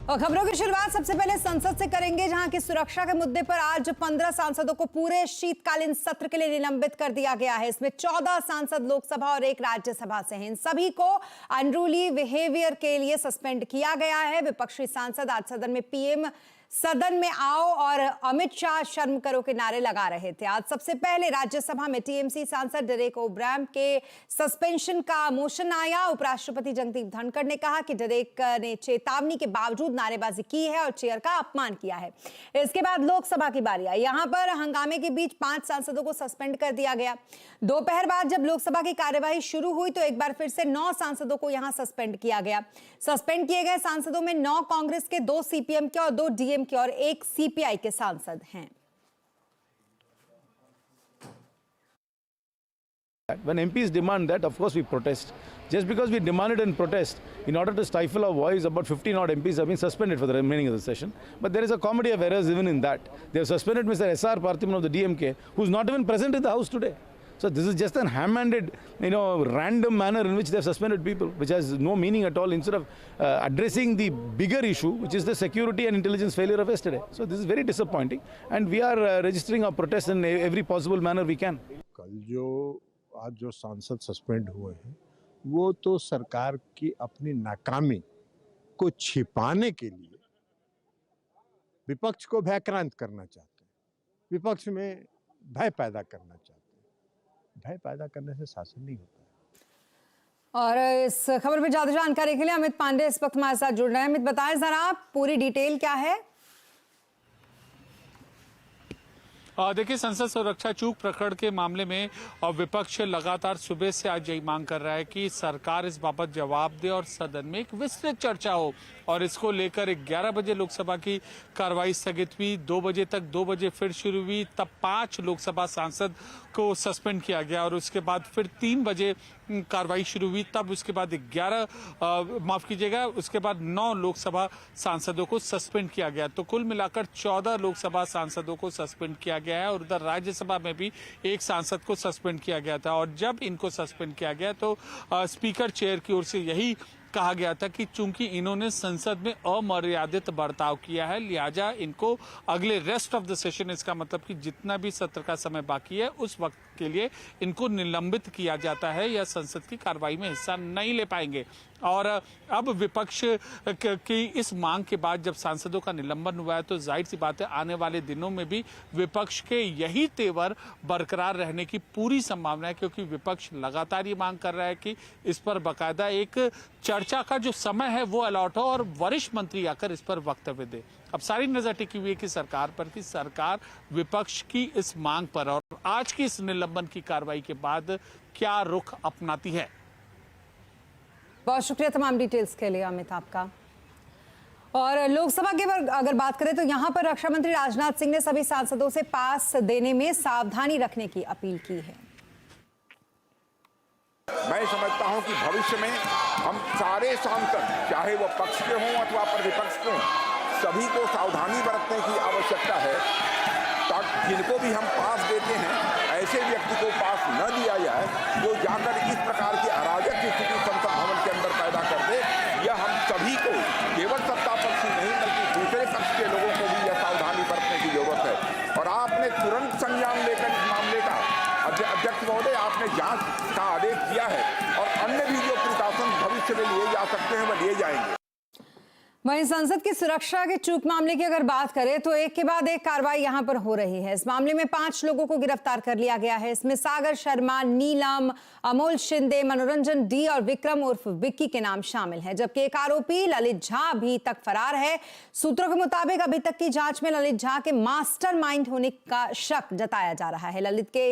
और खबरों की शुरुआत सबसे पहले संसद से करेंगे, जहां की सुरक्षा के मुद्दे पर आज 15 सांसदों को पूरे शीतकालीन सत्र के लिए निलंबित कर दिया गया है। इसमें 14 सांसद लोकसभा और 1 राज्यसभा से हैं। इन सभी को अनरूली बिहेवियर के लिए सस्पेंड किया गया है। विपक्षी सांसद आज सदन में पीएम सदन में आओ और अमित शाह शर्म करो के नारे लगा रहे थे। आज सबसे पहले राज्यसभा में टीएमसी सांसद डेरेक ओब्राम के सस्पेंशन का मोशन आया। उपराष्ट्रपति जगदीप धनखड़ ने कहा कि डेरेक ने चेतावनी के बावजूद नारेबाजी की है और चेयर का अपमान किया है। इसके बाद लोकसभा की बारी आई। यहां पर हंगामे के बीच 5 सांसदों को सस्पेंड कर दिया गया। दोपहर बाद जब लोकसभा की कार्यवाही शुरू हुई तो एक बार फिर से 9 सांसदों को यहां सस्पेंड किया गया। सस्पेंड किए गए सांसदों में 9 कांग्रेस के, 2 सीपीएम के और 2 डीएम के और 1 सीपीआई के सांसद हैं। When MPs demand that, of course we protest. Just because we demand it and protest, in order to stifle our voice, about 15 odd MPs have been suspended for the remaining of the session. But there is a comedy of errors even in that. They have suspended Mr. S.R. Parthiban of the DMK, who is not even present in the House today. So this is just an ham-handed, random manner in which they have suspended people, which has no meaning at all, instead of addressing the bigger issue, which is the security and intelligence failure of yesterday. So this is very disappointing, and we are registering our protest in every possible manner we can. आज जो सांसद suspend हुए हैं वो तो सरकार की अपनी नाकामी को छिपाने के लिए विपक्ष को भयक्रांत करना चाहते हैं, विपक्ष में भय पैदा करना चाहते हैं। भय पैदा करने से शासन नहीं होता है। और इस खबर पर ज्यादा जानकारी के लिए अमित पांडे इस वक्त हमारे साथ जुड़ रहे हैं। अमित, बताएं जरा पूरी डिटेल क्या है। देखिए, संसद सुरक्षा चूक प्रकरण के मामले में विपक्ष लगातार सुबह से आज यही मांग कर रहा है कि सरकार इस बाबत जवाब दे और सदन में एक विस्तृत चर्चा हो। और इसको लेकर 11 बजे लोकसभा की कार्रवाई स्थगित हुई, 2 बजे तक, 2 बजे फिर शुरू हुई, तब 5 लोकसभा सांसद को सस्पेंड किया गया और उसके बाद फिर 3 बजे कार्रवाई शुरू हुई। तब उसके बाद 9 लोकसभा सांसदों को सस्पेंड किया गया। तो कुल मिलाकर 14 लोकसभा सांसदों को सस्पेंड किया गया है और उधर राज्यसभा में भी 1 सांसद को सस्पेंड किया गया था। और जब इनको सस्पेंड किया गया तो स्पीकर चेयर की ओर से यही कहा गया था कि चूंकि इन्होंने संसद में अमर्यादित बर्ताव किया है, लिहाजा इनको अगले रेस्ट ऑफ द सेशन, इसका मतलब कि जितना भी सत्र का समय बाकी है उस वक्त के लिए इनको निलंबित किया जाता है या संसद की कार्रवाई में हिस्सा नहीं ले पाएंगे। और अब विपक्ष की इस मांग के बाद जब सांसदों का निलंबन हुआ है तो जाहिर सी बात है आने वाले दिनों में भी विपक्ष के यही तेवर बरकरार रहने की पूरी संभावना है, क्योंकि विपक्ष लगातार ये मांग कर रहा है कि इस पर बाकायदा एक चर्चा का जो समय है वो अलॉट हो और वरिष्ठ मंत्री आकर इस पर वक्तव्य दे। अब सारी नजर टिकी हुई है कि सरकार पर, कि सरकार विपक्ष की इस मांग पर और आज की इस निलंबन की कार्रवाई के बाद क्या रुख अपनाती है। बहुत शुक्रिया तमाम डिटेल्स के लिए अमित आपका। और लोकसभा की अगर बात करें तो यहां पर रक्षा मंत्री राजनाथ सिंह ने सभी सांसदों से पास देने में सावधानी रखने की अपील की है। मैं समझता हूं कि भविष्य में हम सारे सांसद, चाहे वो पक्ष के हों अथवा विपक्ष के हों, सभी को सावधानी बरतने की आवश्यकता है ताकि जिनको भी हम पास देते हैं ऐसे व्यक्ति को पास न दिया जाए जो जाकर इस प्रकार की अराजक स्थिति संसद भवन के अंदर पैदा कर दे। यह हम सभी को, केवल सत्ता पक्ष ही नहीं बल्कि दूसरे पक्ष के लोगों को भी यह सावधानी बरतने की जरूरत है। और आपने तुरंत संज्ञान लेकर इस मामले का, अध्यक्ष महोदय, आपने जांच का आदेश दिया है और अन्य भी जो प्रिकॉशन भविष्य में लिए जा सकते हैं वह लिए जाएंगे। वहीं संसद की सुरक्षा के चूक मामले की अगर बात करें तो एक के बाद एक कार्रवाई यहां पर हो रही है। इस मामले में 5 लोगों को गिरफ्तार कर लिया गया है। इसमें सागर शर्मा, नीलम, अमोल शिंदे, मनोरंजन डी और विक्रम उर्फ विक्की के नाम शामिल हैं, जबकि एक आरोपी ललित झा अभी तक फरार है। सूत्रों के मुताबिक अभी तक की जांच में ललित झा के मास्टरमाइंड होने का शक जताया जा रहा है। ललित के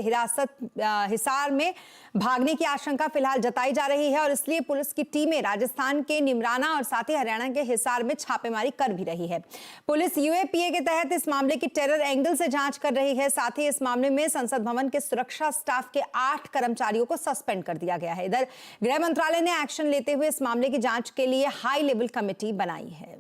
हिसार में भागने की आशंका फिलहाल जताई जा रही है और इसलिए पुलिस की टीमें राजस्थान के निमराना और साथ ही हरियाणा के हिसार में छापेमारी कर भी रही है। पुलिस यूएपीए के तहत इस मामले की टेरर एंगल से जांच कर रही है। साथ ही इस मामले में संसद भवन के सुरक्षा स्टाफ के 8 कर्मचारियों को सस्पेंड कर दिया गया है। इधर गृह मंत्रालय ने एक्शन लेते हुए इस मामले की जांच के लिए हाई लेवल कमेटी बनाई है।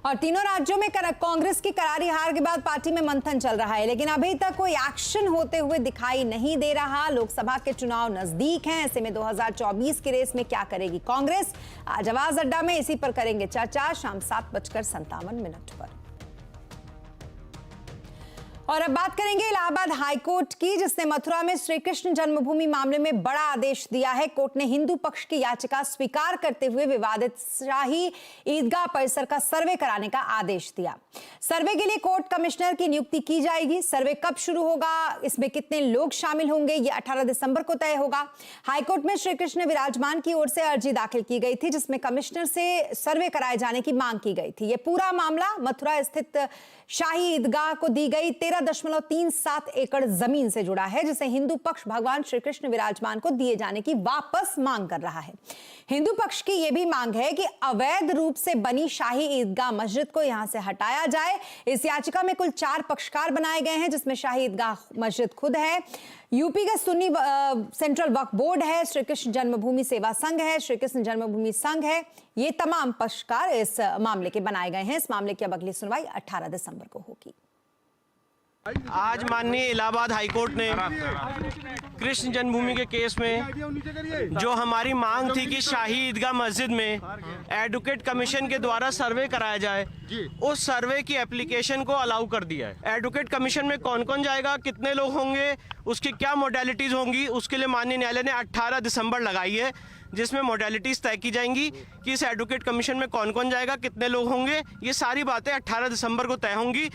और तीनों राज्यों में कांग्रेस की करारी हार के बाद पार्टी में मंथन चल रहा है, लेकिन अभी तक कोई एक्शन होते हुए दिखाई नहीं दे रहा। लोकसभा के चुनाव नजदीक हैं, ऐसे में 2024 की रेस में क्या करेगी कांग्रेस? आज आवाज अड्डा में इसी पर करेंगे चर्चा, शाम 7:57 पर। और अब बात करेंगे इलाहाबाद हाईकोर्ट की, जिसने मथुरा में श्री कृष्ण जन्मभूमि मामले में बड़ा आदेश दिया है। कोर्ट ने हिंदू पक्ष की याचिका स्वीकार करते हुए विवादित शाही ईदगाह परिसर का सर्वे कराने का आदेश दिया। सर्वे के लिए कोर्ट कमिश्नर की नियुक्ति की जाएगी। सर्वे कब शुरू होगा, इसमें कितने लोग शामिल होंगे, ये 18 दिसंबर को तय होगा। हाईकोर्ट में श्री कृष्ण विराजमान की ओर से अर्जी दाखिल की गई थी, जिसमें कमिश्नर से सर्वे कराए जाने की मांग की गई थी। ये पूरा मामला मथुरा स्थित शाही ईदगाह को दी गई 13.37 एकड़ जमीन से जुड़ा है, जिसे हिंदू पक्ष भगवान श्री कृष्ण विराजमान को दिए जाने की वापस मांग कर रहा है। हिंदू पक्ष की यह भी मांग है कि अवैध रूप से बनी शाही ईदगाह मस्जिद को यहां से हटाया जाए। इस याचिका में कुल 4 पक्षकार बनाए गए हैं, जिसमें शाही ईदगाह मस्जिद खुद है, यूपी का सुन्नी सेंट्रल वक्फ बोर्ड है, श्री कृष्ण जन्मभूमि सेवा संघ है, श्री कृष्ण जन्मभूमि संघ है। ये तमाम पक्षकार इस मामले के बनाए गए हैं। इस मामले की अब अगली सुनवाई 18 दिसंबर को होगी। आज माननीय इलाहाबाद हाईकोर्ट ने कृष्ण जन्मभूमि के केस में जो हमारी मांग थी कि शाही ईदगाह मस्जिद में एडवोकेट कमीशन के द्वारा सर्वे कराया जाए, उस सर्वे की एप्लीकेशन को अलाउ कर दिया है। एडवोकेट कमीशन में कौन कौन जाएगा, कितने लोग होंगे, उसकी क्या मोडेलिटीज होंगी, उसके लिए माननीय न्यायालय ने 18 दिसंबर लगाई है, जिसमें मोडेलिटीज तय की जाएंगी कि इस एडवोकेट कमीशन में कौन कौन जाएगा, कितने लोग होंगे। ये सारी बातें 18 दिसंबर को तय होंगी।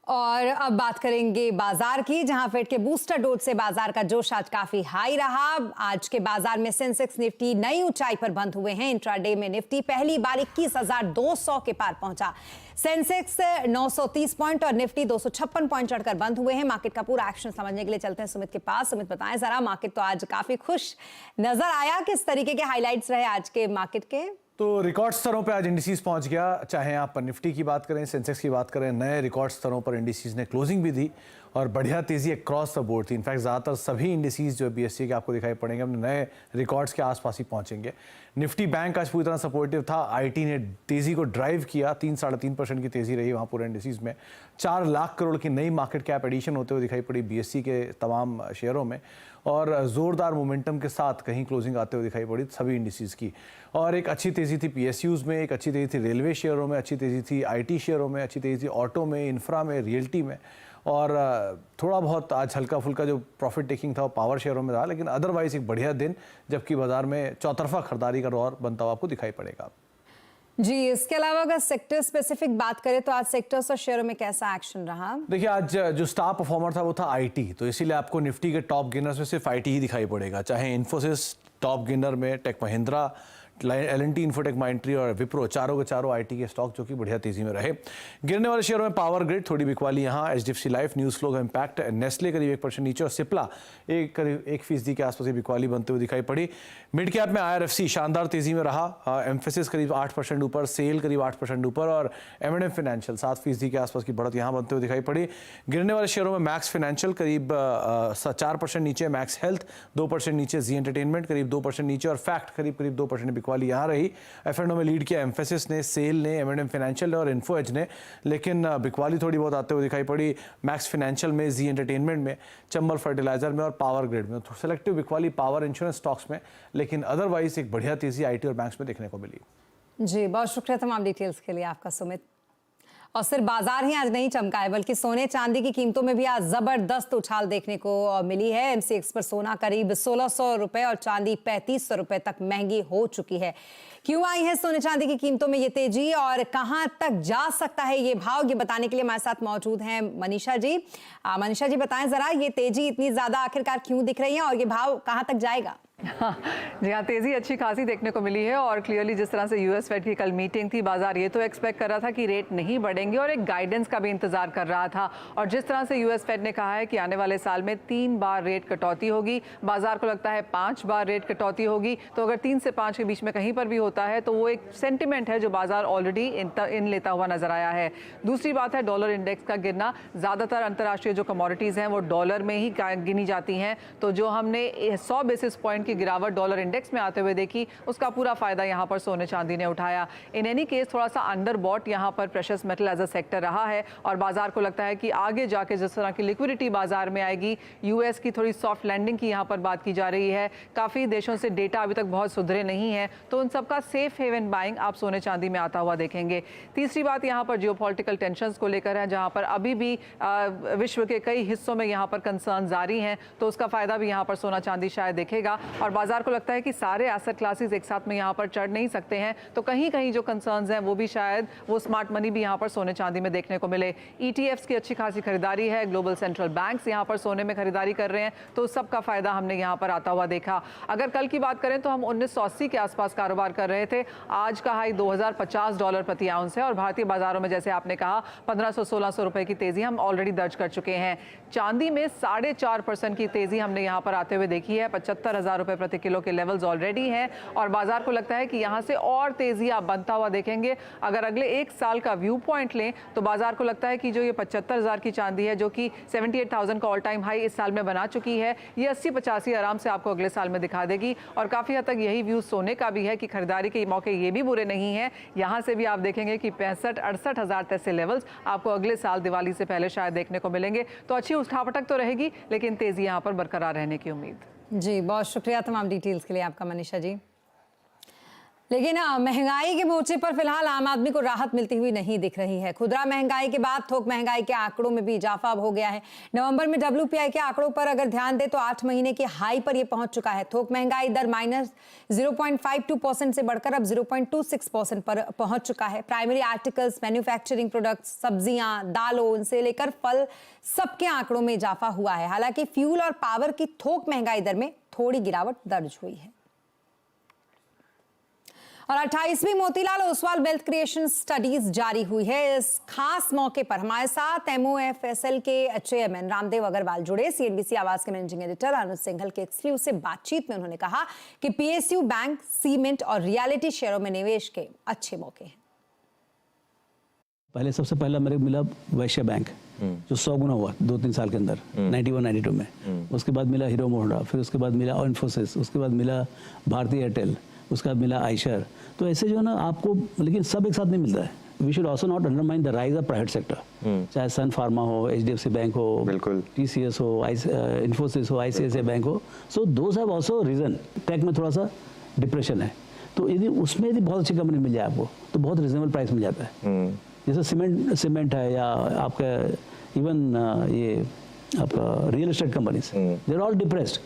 और अब बात करेंगे बाजार की, जहां फेड के बूस्टर डोज से बाजार का जोश आज काफी हाई रहा। आज के बाजार में सेंसेक्स निफ्टी नई ऊंचाई पर बंद हुए हैं। इंट्राडे में निफ्टी पहली बार 21,200 के पार पहुंचा। सेंसेक्स 930 पॉइंट और निफ्टी 256 पॉइंट चढ़कर बंद हुए हैं। मार्केट का पूरा एक्शन समझने के लिए चलते हैं सुमित के पास। सुमित, बताएं जरा, मार्केट तो आज काफी खुश नजर आया, किस तरीके के हाईलाइट्स रहे आज के मार्केट के? तो रिकॉर्ड स्तरों पे आज इंडिसेस पहुंच गया। चाहे आप निफ्टी की बात करें, सेंसेक्स की बात करें, नए रिकॉर्ड स्तरों पर इंडिसेस ने क्लोजिंग भी दी और बढ़िया तेजी अक्रॉस द बोर्ड थी। इनफैक्ट ज़्यादातर सभी इंडिसेस जो बीएससी के आपको दिखाई पड़ेंगे अपने नए रिकॉर्ड्स के आसपास ही पहुंचेंगे। निफ्टी बैंक आज पूरी तरह सपोर्टिव था। आईटी ने तेज़ी को ड्राइव किया, 3-3.5% की तेज़ी रही वहाँ पूरे इंडिसेस में। 4 लाख करोड़ की नई मार्केट कैप एडिशन होते हुए दिखाई पड़ी बीएससी के तमाम शेयरों में, और ज़ोरदार मोमेंटम के साथ कहीं क्लोजिंग आते हुए दिखाई पड़ी सभी इंडिसेस की। और एक अच्छी तेज़ी थी पीएसयूज़ में, एक अच्छी तेज़ी थी रेलवे शेयरों में, अच्छी तेज़ी थी आईटी शेयरों में, अच्छी तेज़ी थी ऑटो में, इंफ्रा में, रियल्टी में, और थोड़ा बहुत आज हल्का फुल्का जो प्रॉफिट टेकिंग था वो पावर शेयरों में रहा। लेकिन अदरवाइज एक बढ़िया दिन, जबकि बाजार में चौतरफा खरीदारी का दौर बनता हुआ आपको दिखाई पड़ेगा। जी, इसके अलावा अगर सेक्टर स्पेसिफिक बात करें तो आज सेक्टर्स और शेयरों में कैसा एक्शन रहा? देखिए, आज जो स्टार परफॉर्मर था वो था आईटी, तो इसीलिए आपको निफ्टी के टॉप गेनर्स में सिर्फ आईटी ही दिखाई पड़ेगा। चाहे इन्फोसिस टॉप गेनर में, Tech Mahindra, L and T, Infotech, Mindtree और विप्रो, चारों के चारों आईटी के स्टॉक जो कि बढ़िया तेजी में रहे। गिरने वाले शेयरों में पावर ग्रिड थोड़ी बिकवाली यहाँ, एचडीएफसी लाइफ, न्यूज फ्लो का इम्पैक्ट, नेस्ले करीब 1% नीचे और सिप्ला करीब 1% के आसपास की बिकवाली बनते हुए दिखाई पड़ी। मिड कैप में आईआरएफसी शानदार तेजी में रहा, एम्फेसिस करीब 8% ऊपर, सेल करीब 8% ऊपर और M&M फाइनेंशियल 7% के आसपास की बढ़त यहाँ बनते हुए दिखाई पड़ी। गिरने वाले शेयरों में मैक्स फाइनेंशियल करीब 4% नीचे, मैक्स हेल्थ 2% नीचे, जी एंटरटेनमेंट करीब 2% नीचे और फैक्ट करीब 2% बिकवाली यहाँ रही। एफ&ओ में लीड किया एम्फेसिस ने, सेल ने, M&M फाइनेंशियल ने और इन्फो एज ने, लेकिन बिकवाली थोड़ी बहुत आते हुए दिखाई पड़ी मैक्स फाइनेंशियल में, जी एंटरटेनमेंट में, चंबल फर्टिलाइजर में और पावर ग्रिड में। सेलेक्टिव बिकवाली पावर इंश्योरेंस स्टॉक्स में, लेकिन अदरवाइज एक बढ़िया तेजी आईटी और बैंक्स में देखने को मिली। जी, बहुत शुक्रिया तमाम डिटेल्स के लिए आपका सुमित। और सिर्फ बाजार ही आज नहीं चमका है, बल्कि सोने चांदी की कीमतों में भी आज जबरदस्त उछाल देखने को मिली है। एमसीएक्स पर सोना करीब 1600 रुपए और चांदी 3500 रुपए तक महंगी हो चुकी है। क्यों आई है सोने चांदी की कीमतों में ये तेजी और कहां तक जा सकता है ये भाव, ये बताने के लिए हमारे साथ मौजूद हैं मनीषा जी। मनीषा जी, बताएं जरा, ये तेजी इतनी ज्यादा आखिरकार क्यों दिख रही है और ये भाव कहां तक जाएगा? जी हाँ, तेजी अच्छी खासी देखने को मिली है और क्लियरली जिस तरह से यूएस फेड की कल मीटिंग थी, बाजार ये तो एक्सपेक्ट कर रहा था कि रेट नहीं बढ़ेंगे और एक गाइडेंस का भी इंतजार कर रहा था। और जिस तरह से यूएस फेड ने कहा है कि आने वाले साल में 3 बार रेट कटौती होगी, बाजार को लगता है 5 बार रेट कटौती होगी। तो अगर 3 से 5 के बीच में कहीं पर भी होता है तो वो एक सेंटिमेंट है जो बाजार ऑलरेडी इन लेता हुआ नजर आया है। दूसरी बात है डॉलर इंडेक्स का गिरना। ज़्यादातर अंतर्राष्ट्रीय जो कमोडिटीज़ हैं वो डॉलर में ही गिनी जाती हैं, तो जो हमने 100 बेसिस पॉइंट की गिरावट डॉलर इंडेक्स में आते हुए देखी, उसका पूरा फायदा यहाँ पर सोने चांदी ने उठाया। इन एनी केस थोड़ा सा अंडर बॉट यहाँ पर precious metal as a sector रहा है और बाजार को लगता है कि आगे जाके जिस तरह की लिक्विडिटी बाजार में आएगी, यूएस की थोड़ी सॉफ्ट लैंडिंग की यहाँ पर बात की जा रही है। काफ़ी देशों से डेटा अभी तक बहुत सुधरे नहीं है, तो उन सबका सेफ हेवन बाइंग आप सोने चांदी में आता हुआ देखेंगे। तीसरी बात यहाँ पर जियोपॉलिटिकल टेंशंस को लेकर है, जहाँ पर अभी भी विश्व के कई हिस्सों में यहाँ पर कंसर्न जारी हैं, तो उसका फायदा भी यहाँ पर सोना चांदी शायद देखेगा। और बाजार को लगता है कि सारे एसेट क्लासेस एक साथ में यहाँ पर चढ़ नहीं सकते हैं, तो कहीं कहीं जो कंसर्न्स हैं वो भी शायद वो स्मार्ट मनी भी यहाँ पर सोने चांदी में देखने को मिले। ETFs की अच्छी खासी खरीदारी है, ग्लोबल सेंट्रल बैंक्स यहाँ पर सोने में खरीदारी कर रहे हैं, तो सबका फायदा हमने यहाँ पर आता हुआ देखा। अगर कल की बात करें तो हम 1980 के आसपास कारोबार कर रहे थे, आज का हाई $2050 प्रति आउंस है और भारतीय बाजारों में जैसे आपने कहा 1500-1600 रुपए की तेजी हम ऑलरेडी दर्ज कर चुके हैं। चांदी में 4.5% की तेजी हमने यहाँ पर आते हुए देखी है, 75,000 रुपए प्रति किलो के लेवल्स ऑलरेडी हैं और बाजार को लगता है कि यहाँ से और तेजी आप बनता हुआ देखेंगे। अगर अगले एक साल का व्यू पॉइंट लें तो बाजार को लगता है कि जो ये 75,000 की चांदी है, जो कि 78,000 का ऑल टाइम हाई इस साल में बना चुकी है, ये 80-85 आराम से आपको अगले साल में दिखा देगी। और काफ़ी हद तक यही व्यू सोने का भी है कि खरीदारी के मौके ये भी बुरे नहीं हैं। यहाँ से भी आप देखेंगे कि 65-68 हज़ार तैसे लेवल्स आपको अगले साल दिवाली से पहले शायद देखने को मिलेंगे। तो अच्छी उठापटक तो रहेगी, लेकिन तेज़ी यहाँ पर बरकरार रहने की उम्मीद। जी, बहुत शुक्रिया तमाम डिटेल्स के लिए आपका मनीषा जी। लेकिन महंगाई के मोर्चे पर फिलहाल आम आदमी को राहत मिलती हुई नहीं दिख रही है। खुदरा महंगाई के बाद थोक महंगाई के आंकड़ों में भी इजाफा अब हो गया है। नवंबर में WPI के आंकड़ों पर अगर ध्यान दें तो 8 महीने के हाई पर यह पहुंच चुका है। थोक महंगाई दर -0.52% से बढ़कर अब 0.26% पर पहुंच चुका है। प्राइमरी आर्टिकल्स, मैन्युफैक्चरिंग प्रोडक्ट्स, सब्जियां, दालों से लेकर फल, सबके आंकड़ों में इजाफा हुआ है। हालांकि फ्यूल और पावर की थोक महंगाई दर में थोड़ी गिरावट दर्ज हुई है। और 28वीं Motilal Oswal wealth creation studies जारी हुई है। इस खास मौके पर हमारे साथ MOFSL के चेयरमैन रामदेव अग्रवाल जुड़े। CNBC आवाज के मैनेजिंग एडिटर अनुज सिंघल के एक्सक्लूसिव बातचीत में उन्होंने कहा कि PSU बैंक, सीमेंट और रियलिटी शेयरों में निवेश के अच्छे मौके हैं। पहले सबसे पहला मेरे मिला वैश्य बैंक, जो 100 गुना हुआ 2-3 साल के अंदर, 91-92 में। उसके बाद मिला हीरो मोहडा, फिर उसके बाद मिला इन्फोसिस, उसके बाद मिला भारती एयरटेल, उसके बाद मिला आयशर। तो ऐसे जो है ना आपको, लेकिन सब एक साथ नहीं मिलता है। We should also not undermine the rise of private sector, चाहे सन फार्मा हो, HDFC बैंक हो, TCS हो, इन्फोसिस हो, ICICI बैंक हो। So those have also reason. Tech में थोड़ा सा डिप्रेशन है, तो यदि उसमें यदि बहुत अच्छी कंपनी मिल जाए आपको तो बहुत रिजनेबल प्राइस मिल जाता है। जैसे सीमेंट है या आपका इवन ये आपका real estate companies, they are all depressed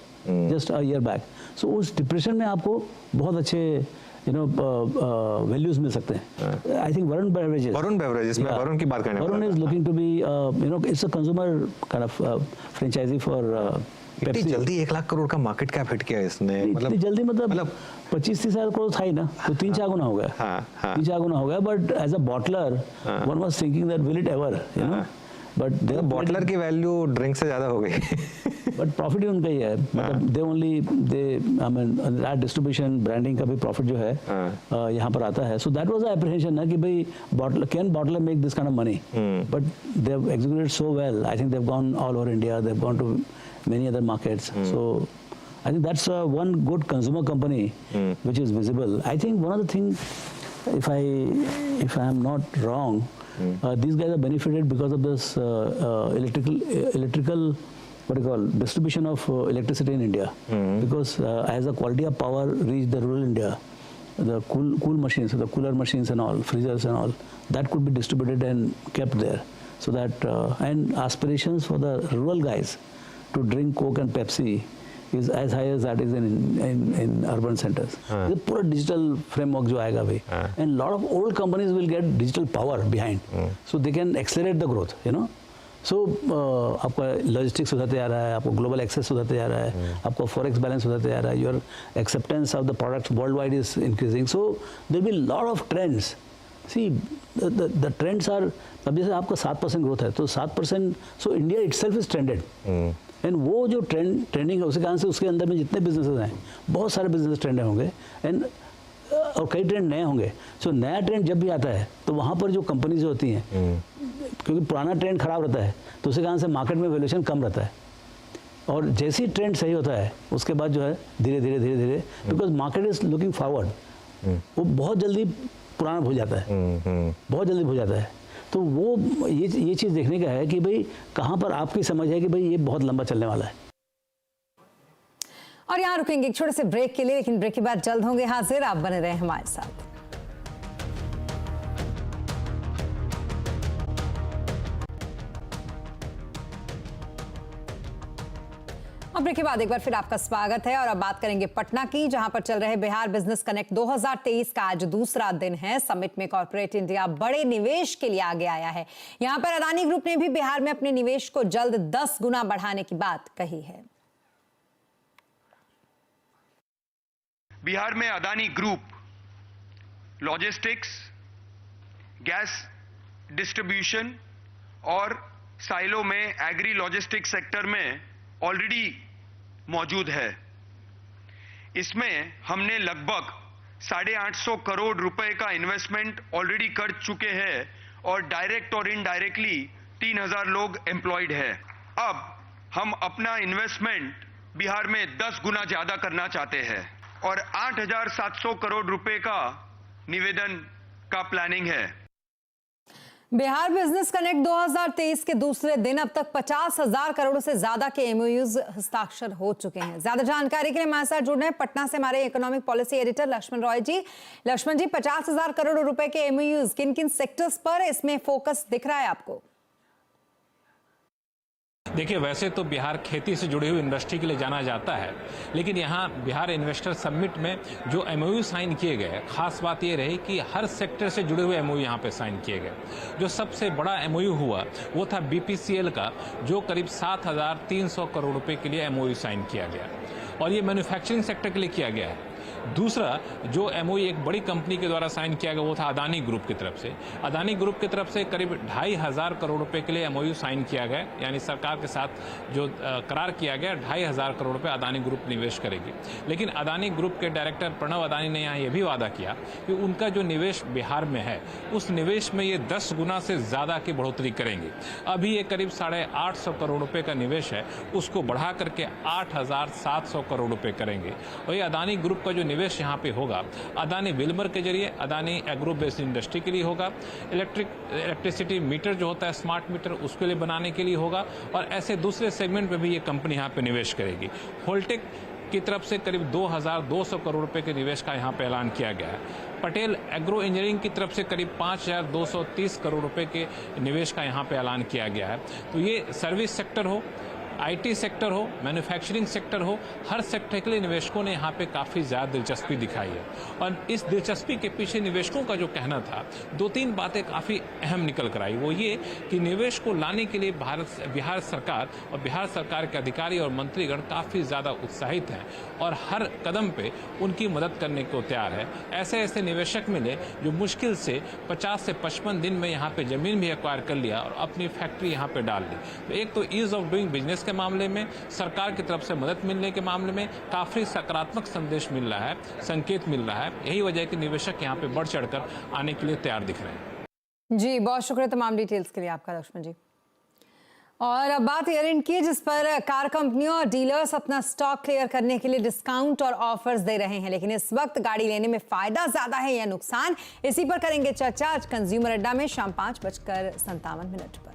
just a year back. So उस डिप्रेशन में आपको बहुत अच्छे वैल्यूज मिल सकते हैं। आई थिंक वरुण बेवरेजेस में वरुण की बात करने Varun is looking to be it's a consumer kind of franchisee for इतनी जल्दी 1 लाख करोड़ का मार्केट कैप हिट किया इसने, मतलब जल्दी, मतलब 25-30 हज़ार करोड़ था ही ना, तो 3-4 गुना हो गया। 3-4 गुना हो गया। But as a bottler one was thinking that will it ever, you know, but bottler की वैल्यू ड्रिंक से ज्यादा हो गई। बट प्रॉफिट ही उनका ही है, मतलब they only I mean distribution branding का भी प्रॉफिट जो है यहाँ पर आता है। So that was the apprehension ना कि भाई bottler make this kind of money, but they have executed so well. I think they have gone all over India, they have gone to many other markets. So I think that's one good consumer company which is visible. I think one of the things, if I am not wrong, these guys are benefited because of this electrical what do you call distribution of electricity in India, because as the quality of power reached the rural India, the cool machines, the cooler machines and all, freezers and all, that could be distributed and kept there, so that and aspirations for the rural guys to drink Coke and Pepsi is as high as that is in urban centers. The पूरा digital framework जो आएगा भाई, and lot of old companies will get digital power behind, so they can accelerate the growth, you know. So आपका logistics सुधरते जा रहा है, आपको global access सुधरते जा रहा है, आपको forex balance सुधरते जा रहा है, your acceptance of the products worldwide is increasing. So there will be lot of trends. See, the trends are, अब जैसे आपका 7% ग्रोथ है तो 7%, so India itself is trended. And वो जो ट्रेंडिंग है उसके कारण से उसके अंदर में जितने बिजनेसेस हैं, बहुत सारे बिजनेस ट्रेंड होंगे, एंड और कई ट्रेंड नए होंगे। सो नया ट्रेंड जब भी आता है तो वहाँ पर जो कंपनीज होती हैं, क्योंकि पुराना ट्रेंड खराब रहता है तो उसके कारण से मार्केट में वैल्यूएशन कम रहता है, और जैसे ही ट्रेंड सही होता है उसके बाद जो है धीरे धीरे because market is looking forward, वो बहुत जल्दी पुराना भूल जाता है, बहुत जल्दी भूल जाता है। तो वो ये चीज़ देखने का है कि भाई कहाँ पर आपकी समझ है कि भाई ये बहुत लंबा चलने वाला है। और यहाँ रुकेंगे एक छोटे से ब्रेक के लिए, लेकिन ब्रेक के बाद जल्द होंगे हाजिर। आप बने रहें हमारे साथ। और ब्रेक के बाद एक बार फिर आपका स्वागत है और अब बात करेंगे पटना की, जहां पर चल रहे बिहार बिजनेस कनेक्ट 2023 का आज दूसरा दिन है। समिट में कॉर्पोरेट इंडिया बड़े निवेश के लिए आगे आया है। यहां पर अदानी ग्रुप ने भी बिहार में अपने निवेश को जल्द 10 गुना बढ़ाने की बात कही है। बिहार में Adani group logistics, gas distribution और साइलो में एग्री लॉजिस्टिक्स सेक्टर में ऑलरेडी मौजूद है। इसमें हमने लगभग 850 करोड़ रुपए का इन्वेस्टमेंट ऑलरेडी कर चुके हैं और डायरेक्ट और इनडायरेक्टली 3000 लोग एम्प्लॉयड है। अब हम अपना इन्वेस्टमेंट बिहार में 10 गुना ज्यादा करना चाहते हैं और 8700 करोड़ रुपए का निवेदन का प्लानिंग है। बिहार बिजनेस कनेक्ट 2023 के दूसरे दिन अब तक 50,000 करोड़ से ज्यादा के एमओयूज हस्ताक्षर हो चुके हैं। ज्यादा जानकारी के लिए हमारे साथ जुड़ रहे हैं पटना से हमारे economic policy editor Laxman Roy ji. Laxman ji, 50,000 crore रुपए के एमओयूज किन किन सेक्टर्स पर इसमें फोकस दिख रहा है आपको? देखिए, वैसे तो बिहार खेती से जुड़ी हुई इंडस्ट्री के लिए जाना जाता है, लेकिन यहाँ बिहार इन्वेस्टर समिट में जो एमओयू साइन किए गए, खास बात ये रही कि हर सेक्टर से जुड़े हुए एमओयू यहाँ पे साइन किए गए। जो सबसे बड़ा एमओयू हुआ वो था बीपीसीएल का, जो करीब 7,300 करोड़ रुपए के लिए एमओयू साइन किया गया और ये मैन्युफैक्चरिंग सेक्टर के लिए किया गया है। दूसरा जो एमओयू एक बड़ी कंपनी के द्वारा साइन किया गया वो था अदानी ग्रुप की तरफ से। अदानी ग्रुप की तरफ से करीब 2,500 करोड़ रुपए के लिए एमओयू साइन किया गया, यानी सरकार के साथ जो करार किया गया 2,500 करोड़ रुपए अदानी ग्रुप निवेश करेगी। लेकिन अदानी ग्रुप के डायरेक्टर प्रणव अदानी ने यहाँ ये भी वादा किया कि उनका जो निवेश बिहार में है उस निवेश में ये 10 गुना से ज़्यादा की बढ़ोतरी करेंगे। अभी ये करीब 850 करोड़ रुपये का निवेश है, उसको बढ़ा करके 8,700 करोड़ रुपये करेंगे। और ये अदानी ग्रुप का जो निवेश यहाँ पे होगा अदानी विल्मर के जरिए अदानी एग्रो बेस्ड इंडस्ट्री के लिए होगा, इलेक्ट्रिसिटी मीटर जो होता है स्मार्ट मीटर उसके लिए बनाने के लिए होगा और ऐसे दूसरे सेगमेंट में भी ये कंपनी यहाँ पे निवेश करेगी। होल्टेक की तरफ से करीब 2,200 करोड़ रुपए के निवेश का यहाँ पे ऐलान किया गया है। पटेल एग्रो इंजीनियरिंग की तरफ से करीब 5,230 करोड़ रुपए के निवेश का यहाँ पे ऐलान किया गया है। तो ये सर्विस सेक्टर हो, आईटी सेक्टर हो, मैन्युफैक्चरिंग सेक्टर हो, हर सेक्टर के लिए निवेशकों ने यहाँ पे काफ़ी ज़्यादा दिलचस्पी दिखाई है। और इस दिलचस्पी के पीछे निवेशकों का जो कहना था, 2-3 बातें काफ़ी अहम निकल कर आई। वो ये कि निवेश को लाने के लिए बिहार सरकार और बिहार सरकार के अधिकारी और मंत्रीगण काफ़ी ज़्यादा उत्साहित हैं और हर कदम पे उनकी मदद करने को तैयार है। ऐसे ऐसे निवेशक मिले जो मुश्किल से 50 से 55 दिन में यहाँ पे ज़मीन भी एक्वायर कर लिया और अपनी फैक्ट्री यहाँ पे डाल ली। तो एक तो ईज ऑफ डूइंग बिजनेस के मामले में, सरकार की तरफ से मदद मिलने के मामले में काफी सकारात्मक संदेश मिल रहा है, संकेत मिल रहा है। यही वजह है कि निवेशक यहाँ पे बढ़ चढ़कर आने के लिए तैयार दिख रहे हैं। जी, बहुत शुक्रिया तमाम डिटेल्स के लिए आपका लक्ष्मण जी। और अब बात एयरइंड की, जिस पर कार कंपनियों और डीलर्स अपना स्टॉक क्लियर करने के लिए डिस्काउंट और ऑफर्स दे रहे हैं। लेकिन इस वक्त गाड़ी लेने में फायदा ज्यादा है या नुकसान, इसी पर करेंगे चर्चा आज कंज्यूमर अड्डा में शाम 5:57 पर।